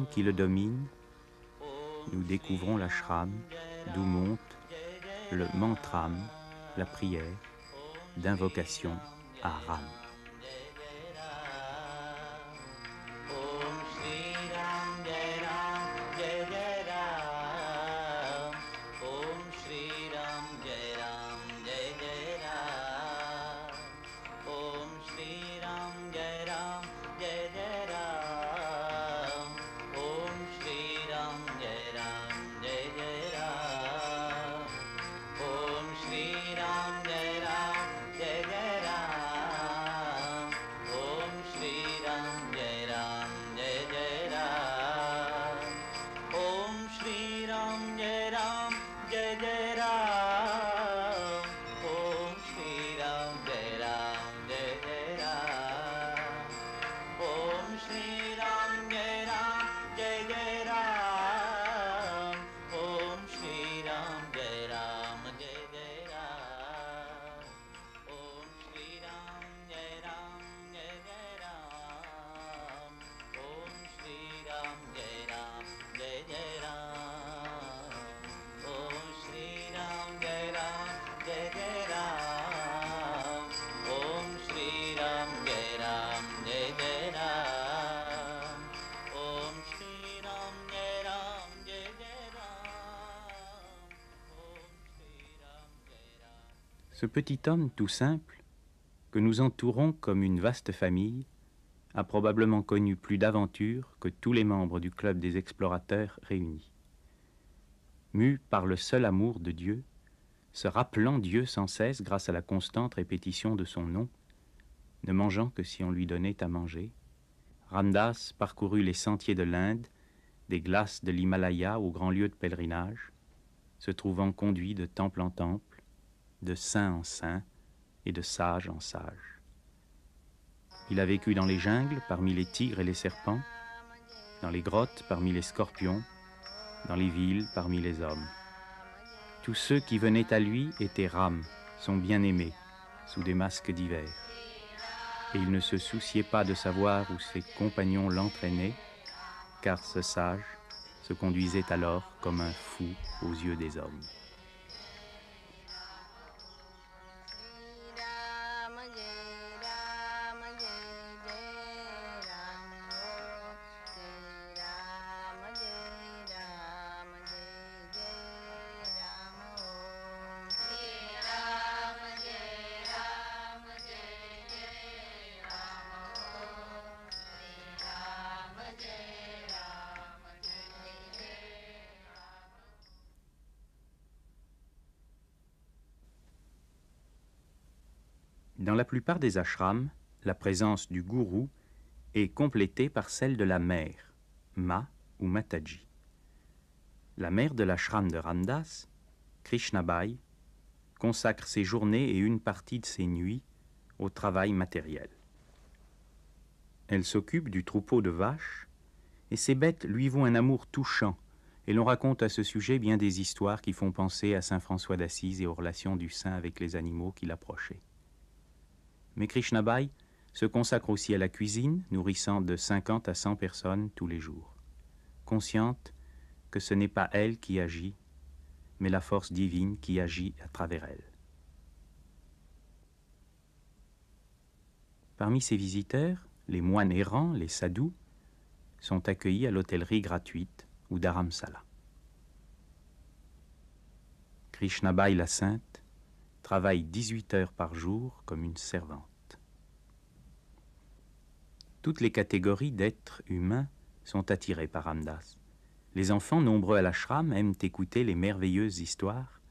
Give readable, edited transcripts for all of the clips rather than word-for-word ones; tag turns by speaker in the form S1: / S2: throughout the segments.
S1: qui le domine, nous découvrons l'ashram, d'où monte le mantram, la prière d'invocation à Ram. Ce petit homme tout simple, que nous entourons comme une vaste famille, a probablement connu plus d'aventures que tous les membres du club des explorateurs réunis. Mu par le seul amour de Dieu, se rappelant Dieu sans cesse grâce à la constante répétition de son nom, ne mangeant que si on lui donnait à manger, Ramdas parcourut les sentiers de l'Inde, des glaces de l'Himalaya aux grands lieux de pèlerinage, se trouvant conduit de temple en temple, de saint en saint et de sage en sage. Il a vécu dans les jungles parmi les tigres et les serpents, dans les grottes parmi les scorpions, dans les villes parmi les hommes. Tous ceux qui venaient à lui étaient Ram, son bien-aimé, sous des masques divers. Et il ne se souciait pas de savoir où ses compagnons l'entraînaient, car ce sage se conduisait alors comme un fou aux yeux des hommes. Dans la plupart des ashrams, la présence du gourou est complétée par celle de la mère, Ma ou Mataji. La mère de l'ashram de Ramdas, Krishnabai, consacre ses journées et une partie de ses nuits au travail matériel. Elle s'occupe du troupeau de vaches et ces bêtes lui vouent un amour touchant et l'on raconte à ce sujet bien des histoires qui font penser à saint François d'Assise et aux relations du saint avec les animaux qui l'approchaient. Mais Krishnabai se consacre aussi à la cuisine, nourrissant de 50 à 100 personnes tous les jours, consciente que ce n'est pas elle qui agit, mais la force divine qui agit à travers elle. Parmi ses visiteurs, les moines errants, les sadhus, sont accueillis à l'hôtellerie gratuite ou Dharamsala. Krishnabai la sainte travaille 18 heures par jour comme une servante. Toutes les catégories d'êtres humains sont attirées par Ramdas. Les enfants nombreux à l'ashram aiment écouter les merveilleuses histoires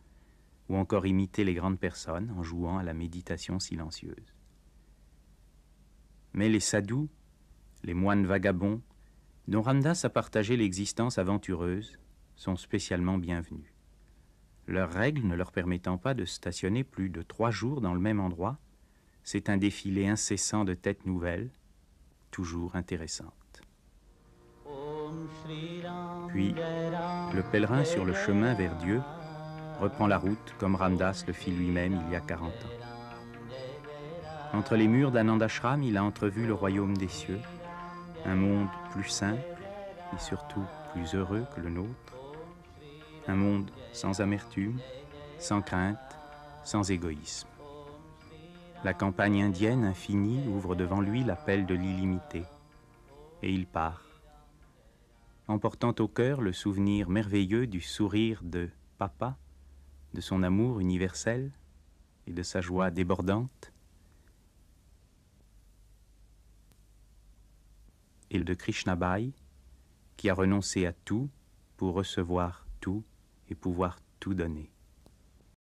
S1: ou encore imiter les grandes personnes en jouant à la méditation silencieuse. Mais les sadhus, les moines vagabonds, dont Ramdas a partagé l'existence aventureuse, sont spécialement bienvenus. Leurs règles ne leur permettant pas de stationner plus de 3 jours dans le même endroit, c'est un défilé incessant de têtes nouvelles, toujours intéressantes. Puis, le pèlerin sur le chemin vers Dieu reprend la route comme Ramdas le fit lui-même il y a 40 ans. Entre les murs d'Anandashram, il a entrevu le royaume des cieux, un monde plus simple, et surtout plus heureux que le nôtre. Un monde sans amertume, sans crainte, sans égoïsme. La campagne indienne infinie ouvre devant lui l'appel de l'illimité. Et il part, emportant au cœur le souvenir merveilleux du sourire de Papa, de son amour universel et de sa joie débordante, et de Krishnabai, qui a renoncé à tout pour recevoir tout et pouvoir tout donner.